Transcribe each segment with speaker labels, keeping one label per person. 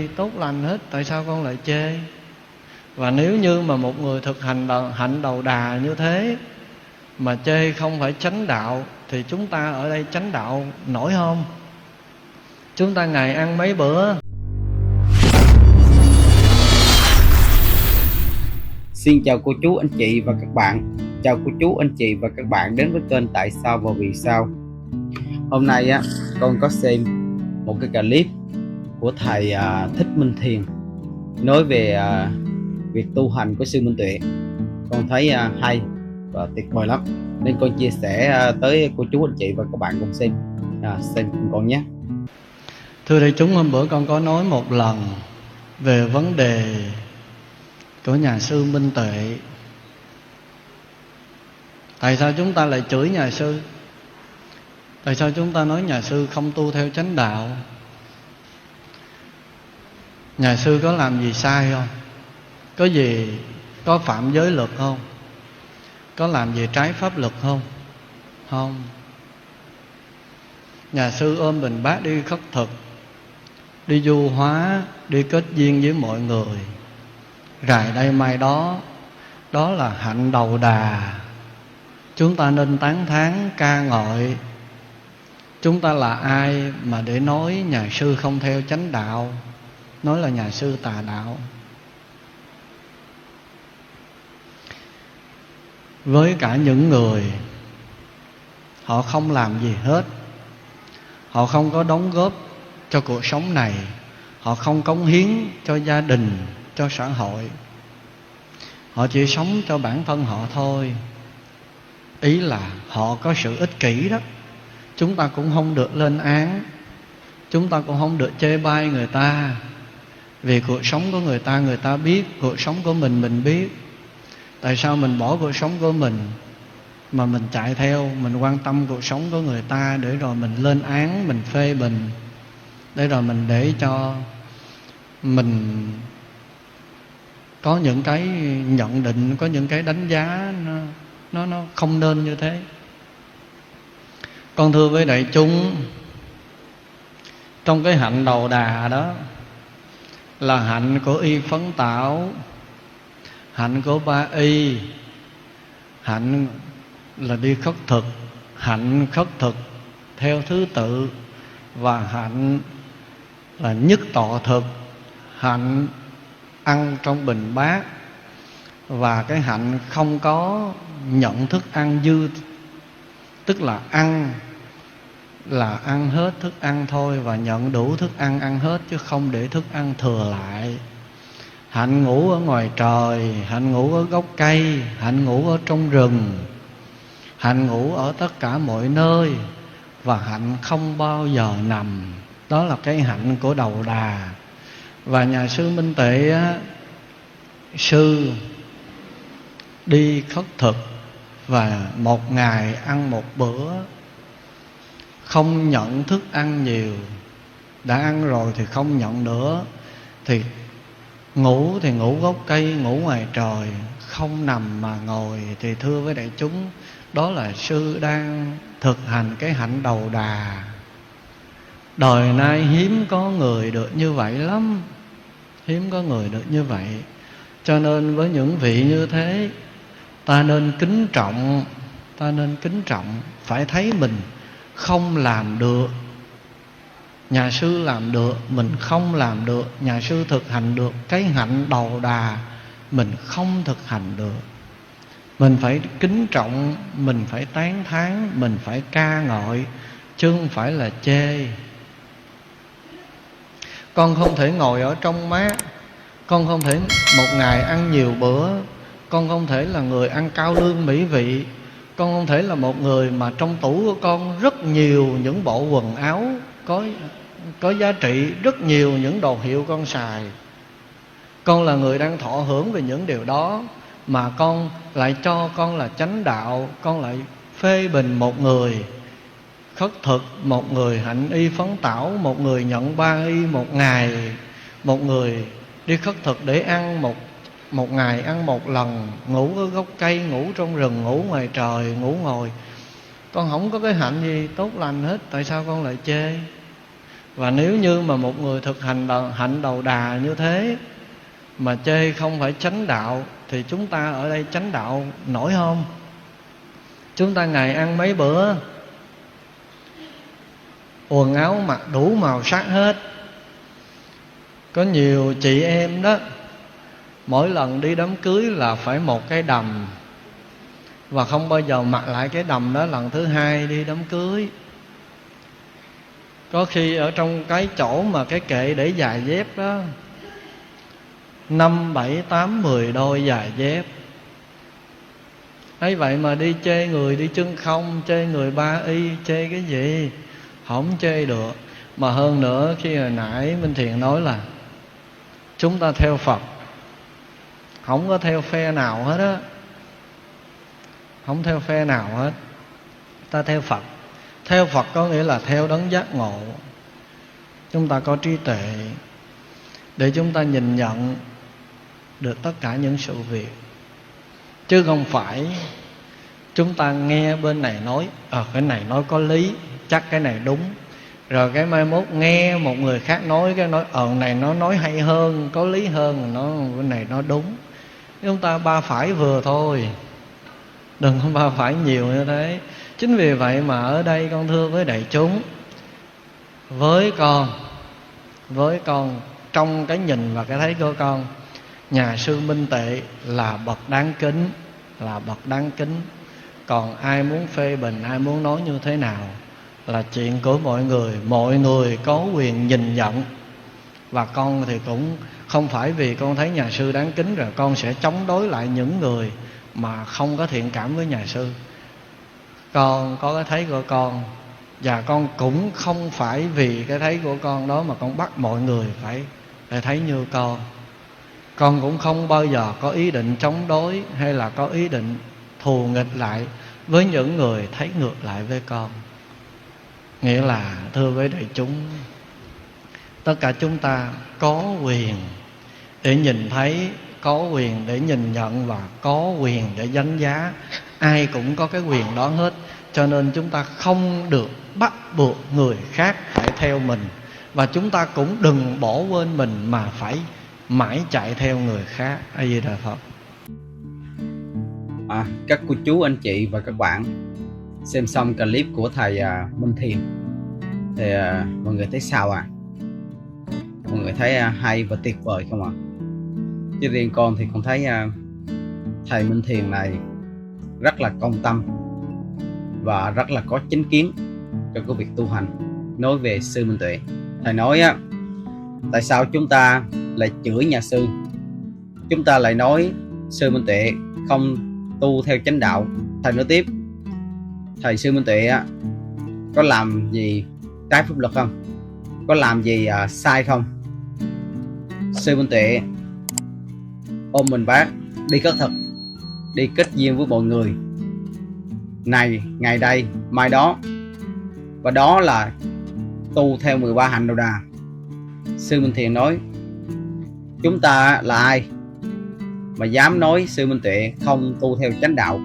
Speaker 1: tốt lành hết, tại sao con lại chê? Và nếu như mà một người thực hành hạnh đầu đà như thế mà chê không phải chánh đạo, thì chúng ta ở đây chánh đạo nổi không? Chúng ta ngày ăn mấy bữa?
Speaker 2: Xin chào cô chú, anh chị và các bạn. Chào cô chú, anh chị và các bạn đến với kênh Tại Sao và Vì Sao. Hôm nay con có xem một cái clip của thầy Thích Minh Thiền nói về việc tu hành của sư Minh Tuệ. Con thấy hay và tuyệt vời lắm, nên con chia sẻ tới cô chú, anh chị và các bạn cùng xem cùng con nhé.
Speaker 1: Thưa đại chúng, hôm bữa con có nói một lần về vấn đề của nhà sư Minh Tuệ. Tại sao chúng ta lại chửi nhà sư? Tại sao chúng ta nói nhà sư không tu theo chánh đạo? Nhà sư có làm gì sai không? Có gì có phạm giới luật không? Có làm gì trái pháp luật không? Không. Nhà sư ôm bình bát đi khất thực, đi du hóa, đi kết duyên với mọi người, rày đây mai đó. Đó là hạnh đầu đà. Chúng ta nên tán thán ca ngợi. Chúng ta là ai mà để nói nhà sư không theo chánh đạo, nói là nhà sư tà đạo? Với cả những người họ không làm gì hết, họ không có đóng góp cho cuộc sống này, họ không cống hiến cho gia đình, cho xã hội, họ chỉ sống cho bản thân họ thôi. Ý là họ có sự ích kỷ đó. Chúng ta cũng không được lên án, chúng ta cũng không được chê bai người ta. Vì cuộc sống của người ta biết, cuộc sống của mình biết. Tại sao mình bỏ cuộc sống của mình mà mình chạy theo, mình quan tâm cuộc sống của người ta, để rồi mình lên án, mình phê bình, để rồi mình để cho mình có những cái nhận định, có những cái đánh giá nó không nên như thế. Con thưa với đại chúng, trong cái hạnh đầu đà đó là hạnh của y phấn tảo, hạnh của ba y, hạnh là đi khất thực, hạnh khất thực theo thứ tự, và hạnh là nhất tọa thực, hạnh ăn trong bình bát, và cái hạnh không có nhận thức ăn dư. Tức là ăn là ăn hết thức ăn thôi, và nhận đủ thức ăn ăn hết, chứ không để thức ăn thừa lại. Hạnh ngủ ở ngoài trời, hạnh ngủ ở gốc cây, hạnh ngủ ở trong rừng, hạnh ngủ ở tất cả mọi nơi, và hạnh không bao giờ nằm. Đó là cái hạnh của đầu đà. Và nhà sư Minh Tuệ sư đi khất thực, và một ngày ăn một bữa, không nhận thức ăn nhiều. Đã ăn rồi thì không nhận nữa. Thì ngủ gốc cây, ngủ ngoài trời, không nằm mà ngồi. Thì thưa với đại chúng, đó là sư đang thực hành cái hạnh đầu đà. Đời nay hiếm có người được như vậy lắm, hiếm có người được như vậy. Cho nên với những vị như thế, ta nên kính trọng, phải thấy mình không làm được. Nhà sư làm được, mình không làm được. Nhà sư thực hành được cái hạnh đầu đà, mình không thực hành được. Mình phải kính trọng, mình phải tán thán, mình phải ca ngợi, chứ không phải là chê. Con không thể ngồi ở trong mát, con không thể một ngày ăn nhiều bữa, con không thể là người ăn cao lương mỹ vị, con không thể là một người mà trong tủ của con rất nhiều những bộ quần áo có giá trị, rất nhiều những đồ hiệu con xài. Con là người đang thọ hưởng về những điều đó, mà con lại cho con là chánh đạo. Con lại phê bình một người khất thực, một người hạnh y phấn tảo, một người nhận ba y một ngày, một người đi khất thực để ăn một ngày ăn một lần, ngủ ở gốc cây, ngủ trong rừng, ngủ ngoài trời, ngủ ngồi. Con không có cái hạnh gì tốt lành hết, tại sao con lại chê? Và nếu như mà một người thực hành hạnh đầu đà như thế mà chê không phải chánh đạo, thì chúng ta ở đây chánh đạo nổi không? Chúng ta ngày ăn mấy bữa, quần áo mặc đủ màu sắc hết. Có nhiều chị em đó, mỗi lần đi đám cưới là phải một cái đầm, và không bao giờ mặc lại cái đầm đó lần thứ hai đi đám cưới. Có khi ở trong cái chỗ mà cái kệ để giày dép đó, 5, 7, 8, 10 đôi giày dép. Ấy vậy mà đi chê người đi chân không, chê người ba y, chê cái gì? Không chê được. Mà hơn nữa, khi hồi nãy Minh Thiện nói là chúng ta theo Phật, không có theo phe nào hết á. Không theo phe nào hết. Ta theo Phật. Theo Phật có nghĩa là theo đấng giác ngộ. Chúng ta có trí tuệ để chúng ta nhìn nhận được tất cả những sự việc, chứ không phải chúng ta nghe bên này nói cái này nói có lý, chắc cái này đúng, rồi cái mai mốt nghe một người khác nói cái nói này nó nói hay hơn, có lý hơn, cái này nó đúng. Chúng ta ba phải vừa thôi, đừng có ba phải nhiều như thế. Chính vì vậy mà ở đây con thưa với đại chúng, với con trong cái nhìn và cái thấy của con, nhà sư Minh Tuệ là bậc đáng kính, là bậc đáng kính. Còn ai muốn phê bình, ai muốn nói như thế nào là chuyện của mọi người có quyền nhìn nhận. Và con thì cũng không phải vì con thấy nhà sư đáng kính rồi con sẽ chống đối lại những người mà không có thiện cảm với nhà sư. Con có cái thấy của con, và con cũng không phải vì cái thấy của con đó mà con bắt mọi người phải thấy như con. Con cũng không bao giờ có ý định chống đối hay là có ý định thù nghịch lại với những người thấy ngược lại với con. Nghĩa là thưa với đại chúng, tất cả chúng ta có quyền để nhìn thấy, có quyền để nhìn nhận và có quyền để đánh giá. Ai cũng có cái quyền đó hết. Cho nên chúng ta không được bắt buộc người khác phải theo mình, và chúng ta cũng đừng bỏ quên mình mà phải mãi chạy theo người khác. A Di Đà Phật.
Speaker 2: Các cô chú, anh chị và các bạn xem xong clip của thầy Minh Thiện thì mọi người thấy sao mọi người thấy hay và tuyệt vời không ạ? Chứ riêng con thì con thấy thầy Minh Thiện này rất là công tâm và rất là có chính kiến trong cái việc tu hành. Nói về sư Minh Tuệ, thầy nói tại sao chúng ta lại chửi nhà sư, chúng ta lại nói sư Minh Tuệ không tu theo chánh đạo. Thầy nói tiếp, thầy sư Minh Tuệ có làm gì trái pháp luật không, có làm gì sai không? Sư Minh Tuệ ôm mình bác đi khất thực, đi kết duyên với mọi người, này ngày đây mai đó, và đó là tu theo 13 hạnh đầu đà. Sư Minh Thiện nói, chúng ta là ai mà dám nói sư Minh Tuệ không tu theo chánh đạo?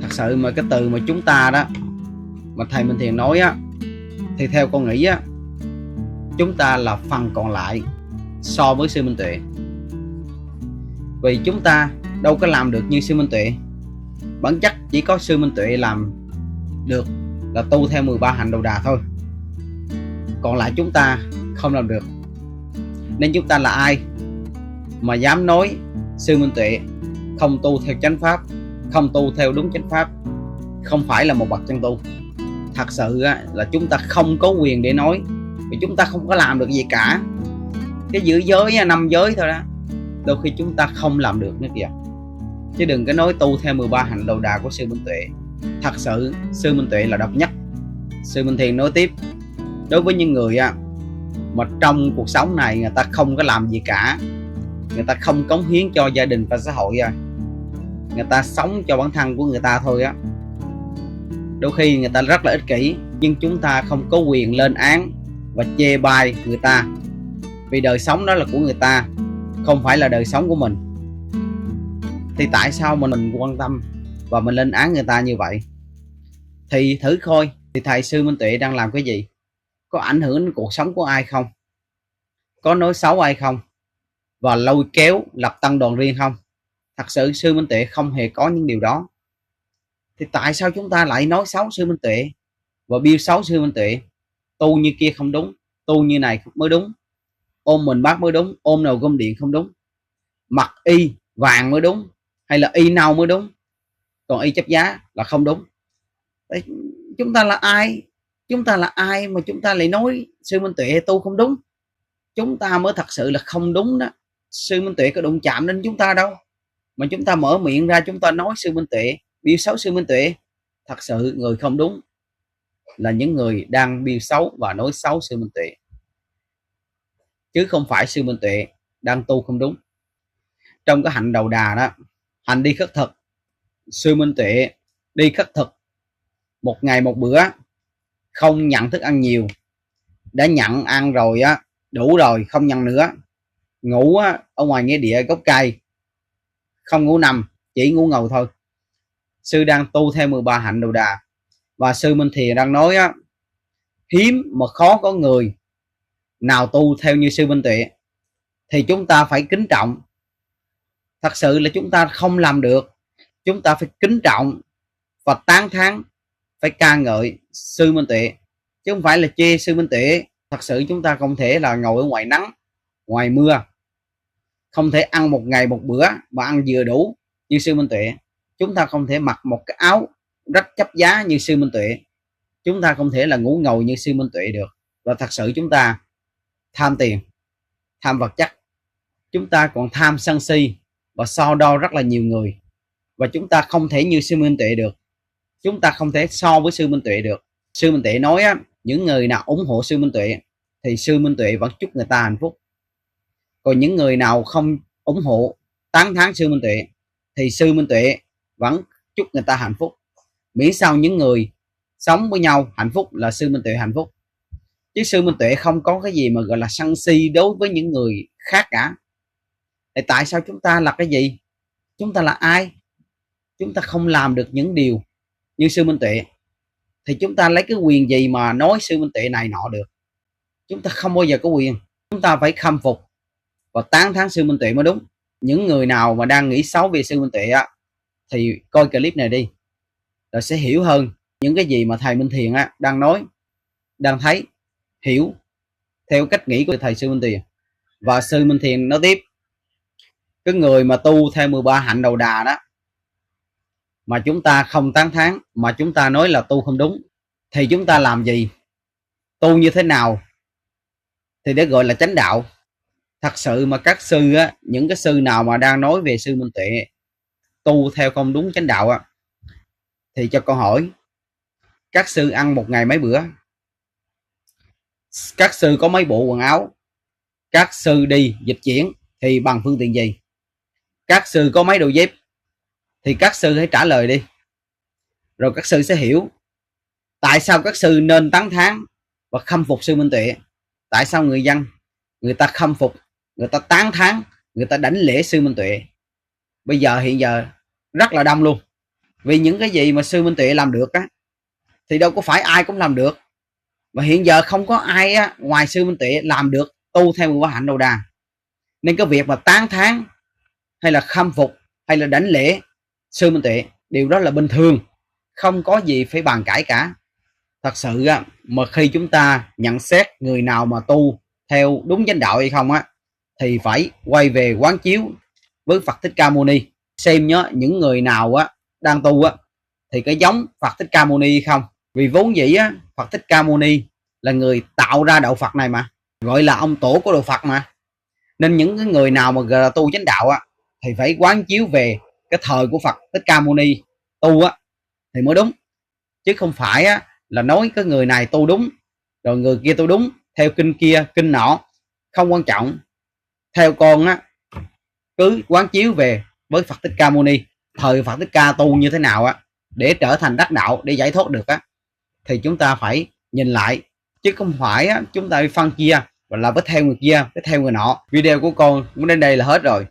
Speaker 2: Thật sự mà cái từ mà chúng ta đó mà thầy Minh Thiện nói thì theo con nghĩ chúng ta là phần còn lại so với sư Minh Tuệ. Vì chúng ta đâu có làm được như sư Minh Tuệ. Bản chất chỉ có sư Minh Tuệ làm được là tu theo 13 hạnh đầu đà thôi, còn lại chúng ta không làm được. Nên chúng ta là ai mà dám nói sư Minh Tuệ không tu theo chánh pháp, không tu theo đúng chánh pháp, không phải là một bậc chân tu? Thật sự là chúng ta không có quyền để nói, vì chúng ta không có làm được gì cả. Cái giữ giới 5 giới thôi đó, đôi khi chúng ta không làm được nữa kìa, chứ đừng có nói tu theo 13 hạnh đầu đà của sư Minh Tuệ. Thật sự sư Minh Tuệ là độc nhất. Sư Minh Thiện nói tiếp, đối với những người mà trong cuộc sống này người ta không có làm gì cả, người ta không cống hiến cho gia đình và xã hội, người ta sống cho bản thân của người ta thôi đôi khi người ta rất là ích kỷ, nhưng chúng ta không có quyền lên án và chê bai người ta, vì đời sống đó là của người ta, không phải là đời sống của mình. Thì tại sao mà mình quan tâm và mình lên án người ta như vậy? Thì thử coi, thì thầy sư Minh Tuệ đang làm cái gì? có ảnh hưởng đến cuộc sống của ai không, có nói xấu ai không, và lôi kéo lập tăng đoàn riêng không. Thật sự sư Minh Tuệ không hề có những điều đó. Thì tại sao chúng ta lại nói xấu sư Minh Tuệ và biêu xấu sư Minh Tuệ? Tu như kia không đúng, tu như này mới đúng, ôm mình bác mới đúng, ôm nồi cơm điện không đúng, mặc y vàng mới đúng, hay là y nâu mới đúng, còn y chấp giá là không đúng. Đấy, chúng ta là ai? Chúng ta là ai mà chúng ta lại nói sư Minh Tuệ tu không đúng? Chúng ta mới thật sự là không đúng đó. Sư Minh Tuệ có đụng chạm đến chúng ta đâu, mà chúng ta mở miệng ra chúng ta nói sư Minh Tuệ, biêu xấu sư Minh Tuệ. Thật sự người không đúng là những người đang biêu xấu và nói xấu sư Minh Tuệ, chứ không phải sư Minh Tuệ đang tu không đúng. Trong cái hạnh đầu đà đó, hành đi khất thực, sư Minh Tuệ đi khất thực một ngày một bữa, không nhận thức ăn nhiều, đã nhận ăn rồi á, đủ rồi, không nhận nữa. Ngủ á, ở ngoài nghĩa địa gốc cây, không ngủ nằm, chỉ ngủ ngầu thôi. Sư đang tu theo 13 hạnh đầu đà, và sư Minh Thiền đang nói á, hiếm mà khó có người nào tu theo như sư Minh Tuệ, thì chúng ta phải kính trọng. Thật sự là chúng ta không làm được, chúng ta phải kính trọng và tán thán, phải ca ngợi sư Minh Tuệ, chứ không phải là chê sư Minh Tuệ. Thật sự chúng ta không thể là ngồi ở ngoài nắng, ngoài mưa, không thể ăn một ngày một bữa mà ăn vừa đủ như sư Minh Tuệ. Chúng ta không thể mặc một cái áo rách chấp giá như sư Minh Tuệ. Chúng ta không thể là ngủ ngầu như sư Minh Tuệ được. Và thật sự chúng ta tham tiền, tham vật chất, chúng ta còn tham sân si và so đo rất là nhiều người, và chúng ta không thể như sư Minh Tuệ được. Chúng ta không thể so với sư Minh Tuệ được. Sư Minh Tuệ nói á, những người nào ủng hộ sư Minh Tuệ thì sư Minh Tuệ vẫn chúc người ta hạnh phúc. Còn những người nào không ủng hộ, tán thán sư Minh Tuệ thì sư Minh Tuệ vẫn chúc người ta hạnh phúc. Miễn sao những người sống với nhau hạnh phúc là sư Minh Tuệ hạnh phúc. Chứ sư Minh Tuệ không có cái gì mà gọi là sân si đối với những người khác cả. Thì tại sao chúng ta là cái gì? Chúng ta là ai? Chúng ta không làm được những điều như sư Minh Tuệ thì chúng ta lấy cái quyền gì mà nói sư Minh Tuệ này nọ được? Chúng ta không bao giờ có quyền. Chúng ta phải khâm phục và tán thán sư Minh Tuệ mới đúng. Những người nào mà đang nghĩ xấu về sư Minh Tuệ á, thì coi clip này đi, rồi sẽ hiểu hơn những cái gì mà thầy Minh Thiền á đang nói, đang thấy, hiểu theo cách nghĩ của thầy sư Minh Thiền. Và sư Minh Thiền nói tiếp, cái người mà tu theo 13 hạnh đầu đà đó mà chúng ta không tán thán, mà chúng ta nói là tu không đúng, thì chúng ta làm gì, tu như thế nào thì để gọi là chánh đạo? Thật sự mà các sư á, những cái sư nào mà đang nói về sư Minh Tuệ tu theo không đúng chánh đạo á, thì cho con hỏi, các sư ăn một ngày mấy bữa? Các sư có mấy bộ quần áo? Các sư đi dịch chuyển thì bằng phương tiện gì? Các sư có mấy đôi dép? Thì các sư hãy trả lời đi, rồi các sư sẽ hiểu tại sao các sư nên tán thán và khâm phục sư Minh Tuệ. Tại sao người dân người ta khâm phục, người ta tán thán, người ta đảnh lễ sư Minh Tuệ bây giờ hiện giờ rất là đông luôn? Vì những cái gì mà sư Minh Tuệ làm được á, thì đâu có phải ai cũng làm được. Và hiện giờ không có ai á, ngoài sư Minh Tuệ làm được tu theo 13 hạnh đầu đà. Nên cái việc mà tán thán hay là khâm phục hay là đảnh lễ sư Minh Tuệ, điều đó là bình thường, không có gì phải bàn cãi cả. Thật sự á, mà khi chúng ta nhận xét người nào mà tu theo đúng chánh đạo hay không á, thì phải quay về quán chiếu với Phật Thích Ca Mâu Ni, xem nhớ những người nào á đang tu á thì có giống Phật Thích Ca Mâu Ni hay không. Vì vốn dĩ á, Phật Thích Ca Mâu Ni là người tạo ra đạo Phật này mà, gọi là ông tổ của đạo Phật mà. Nên những cái người nào mà gọi là tu chánh đạo á thì phải quán chiếu về cái thời của Phật Thích Ca Mâu Ni tu á thì mới đúng. Chứ không phải á là nói cái người này tu đúng rồi người kia tu đúng theo kinh kia kinh nọ, không quan trọng. Theo con á, cứ quán chiếu về với Phật Thích Ca Mâu Ni, thời Phật Thích Ca tu như thế nào á để trở thành đắc đạo, để giải thoát được á, thì chúng ta phải nhìn lại, chứ không phải á, chúng ta phân chia và là với theo người kia, với theo người nọ. Video của con cũng đến đây là hết rồi.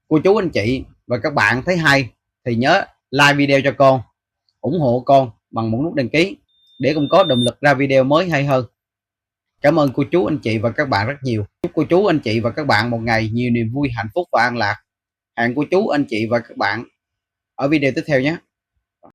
Speaker 2: Cô chú anh chị và các bạn thấy hay thì nhớ like video cho con, ủng hộ con bằng một nút đăng ký để con có động lực ra video mới hay hơn. Cảm ơn cô chú anh chị và các bạn rất nhiều. Chúc cô chú anh chị và các bạn một ngày nhiều niềm vui, hạnh phúc và an lạc. Hẹn cô chú anh chị và các bạn ở video tiếp theo nhé.